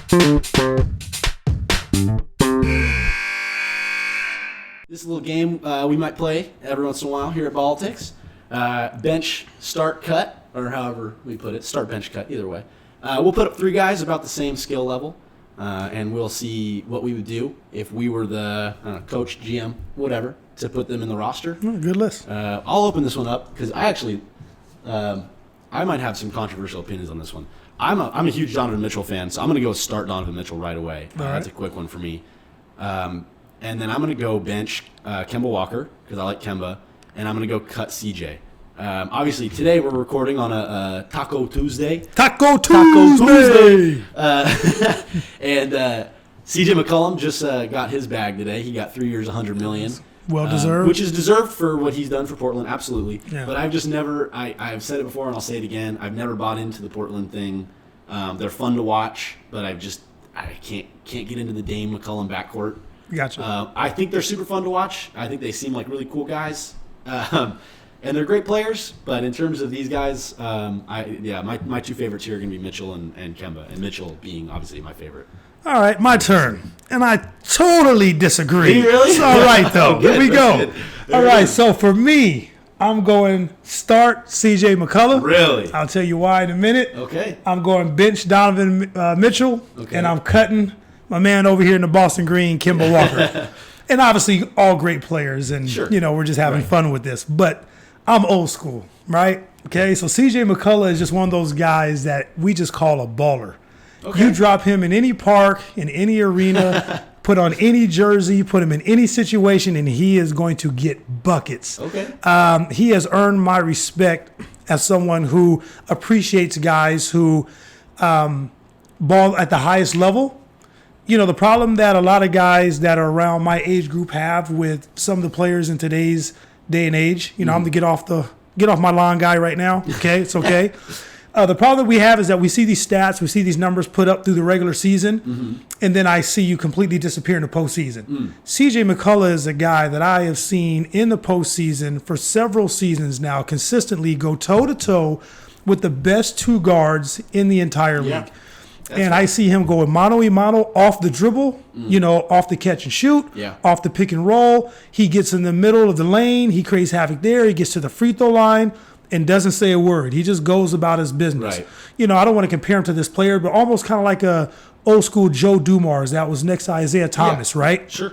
This little game we might play every once in a while here at Politics. Bench, start, cut, or however we put it. Start, bench, cut, either way. We'll put up 3 guys about the same skill level, and we'll see what we would do if we were the coach, GM, whatever, to put them in the roster. Good list. I'll open this one up because I actually I might have some controversial opinions on this one. I'm a huge Donovan Mitchell fan, so I'm going to go start Donovan Mitchell right away. That's a quick one for me. And then I'm going to go bench Kemba Walker because I like Kemba, and I'm going to go cut CJ. Obviously, today we're recording on a Taco Tuesday. Taco Tuesday! And CJ McCollum just got his bag today. He got 3 years, $100 million. Well deserved. Which is deserved for what he's done for Portland, absolutely. Yeah. But I've just never, I've said it before and I'll say it again, I've never bought into the Portland thing. They're fun to watch, but I can't get into the Dame McCollum backcourt. Gotcha. I think they're super fun to watch. I think they seem like really cool guys. And they're great players, but in terms of these guys, my 2 favorites here are going to be Mitchell and Kemba, and Mitchell being obviously my favorite. All right, my turn. And I totally disagree. Do you really? It's all right, though. Here we go. Good. All right, so for me, I'm going start CJ McCollum. Really? I'll tell you why in a minute. Okay. I'm going bench Donovan Mitchell, and I'm cutting my man over here in the Boston Green, Kemba Walker. And obviously all great players, and we're just having fun with this. But I'm old school, right? Okay, so CJ McCollum is just one of those guys that we just call a baller. Okay. You drop him in any park, in any arena, put on any jersey, put him in any situation, and he is going to get buckets. Okay. He has earned my respect as someone who appreciates guys who ball at the highest level. You know, the problem that a lot of guys that are around my age group have with some of the players in today's day and age, I'm going to get off my lawn guy right now. Okay, it's okay. The problem that we have is that we see these stats, we see these numbers put up through the regular season, and then I see you completely disappear in the postseason. CJ McCollum is a guy that I have seen in the postseason for several seasons now consistently go toe-to-toe with the best 2 guards in the entire league. And I see him going mano-a-mano off the dribble, off the catch and shoot, off the pick and roll. He gets in the middle of the lane. He creates havoc there. He gets to the free throw line and doesn't say a word. He just goes about his business. Right. I don't want to compare him to this player, but almost kind of like a old school Joe Dumars that was next to Isaiah Thomas, right? Sure.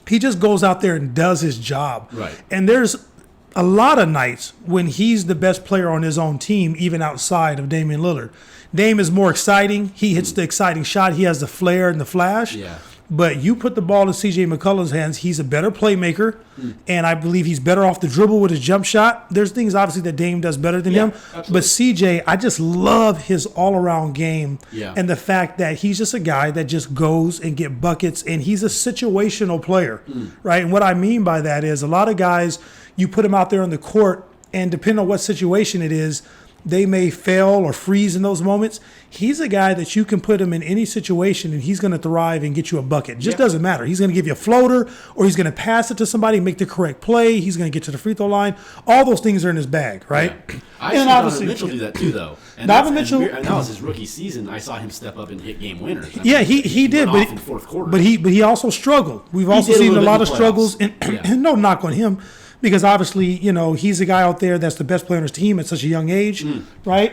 He just goes out there and does his job. Right. And there's a lot of nights when he's the best player on his own team, even outside of Damian Lillard. Dame is more exciting. He hits the exciting shot. He has the flair and the flash. Yeah. But you put the ball in C.J. McCollum's hands, he's a better playmaker, and I believe he's better off the dribble with his jump shot. There's things, obviously, that Dame does better than him. Absolutely. But C.J., I just love his all-around game and the fact that he's just a guy that just goes and get buckets, and he's a situational player, right? And what I mean by that is a lot of guys, you put them out there on the court, and depending on what situation it is, they may fail or freeze in those moments. He's a guy that you can put him in any situation and he's going to thrive and get you a bucket. It just doesn't matter. He's going to give you a floater or he's going to pass it to somebody, make the correct play. He's going to get to the free throw line. All those things are in his bag, right? Yeah. I saw Donovan Mitchell do that too, though. And Donovan Mitchell, and that was his rookie season. I saw him step up and hit game winners. He did, but in the fourth quarter. But he also struggled. We've also seen a lot of struggles, and no knock on him. Because obviously, he's a guy out there that's the best player on his team at such a young age, right?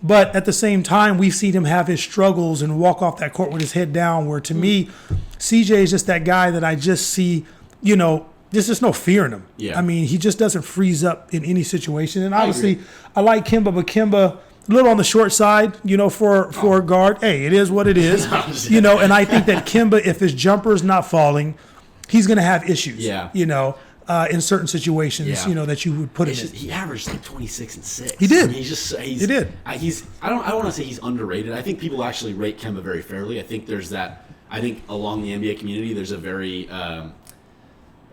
But at the same time, we've seen him have his struggles and walk off that court with his head down, where to me, CJ is just that guy that I just see, there's just no fear in him. Yeah. I mean, he just doesn't freeze up in any situation. And obviously, I like Kemba, but Kemba, a little on the short side, for a guard. Hey, it is what it is. And I think that Kemba, if his jumper is not falling, he's going to have issues. Yeah. In certain situations, that you would put him in. He averaged like 26 and 6. He did. I mean, he did. I don't want to say he's underrated. I think people actually rate Kemba very fairly. I think there's that. I think along the NBA community, there's a very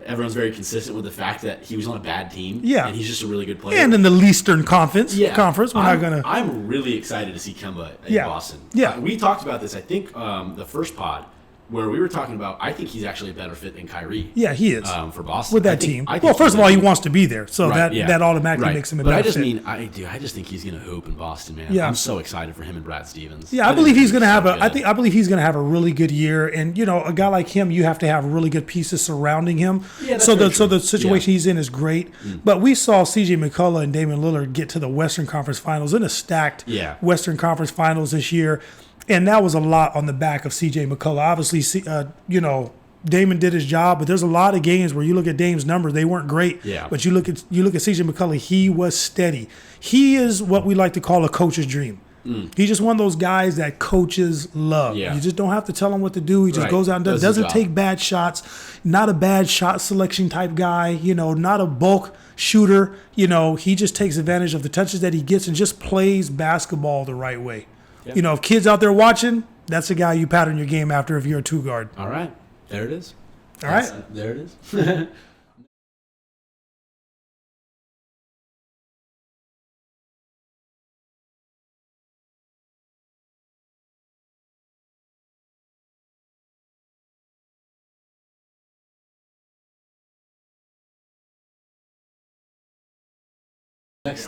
everyone's very consistent with the fact that he was on a bad team. Yeah. And he's just a really good player. And in the Eastern Conference, I'm really excited to see Kemba in Boston. Yeah. We talked about this. I think the first pod. where we were talking about, I think he's actually a better fit than Kyrie. Yeah, he is. For Boston. With that team. Well, first of all, he wants to be there, so that automatically makes him a better fit. I just think he's going to hoop in Boston, man. Yeah. I'm so excited for him and Brad Stevens. Yeah, I believe he's going to have I believe he's going to have a really good year, and a guy like him, you have to have really good pieces surrounding him. Yeah, so the situation he's in is great. But we saw C.J. McCullough and Damian Lillard get to the Western Conference Finals in a stacked Western Conference Finals this year, and that was a lot on the back of C.J. McCullough. Obviously, Damon did his job, but there's a lot of games where you look at Dame's numbers, they weren't great. Yeah. But you look at C.J. McCullough, he was steady. He is what we like to call a coach's dream. He's just one of those guys that coaches love. Yeah. You just don't have to tell him what to do. He just goes out and doesn't take bad shots. Not a bad shot selection type guy. Not a bulk shooter. He just takes advantage of the touches that he gets and just plays basketball the right way. Yep. If kids out there watching, that's the guy you pattern your game after if you're a two guard. All right. There it is. All right. There it is. Next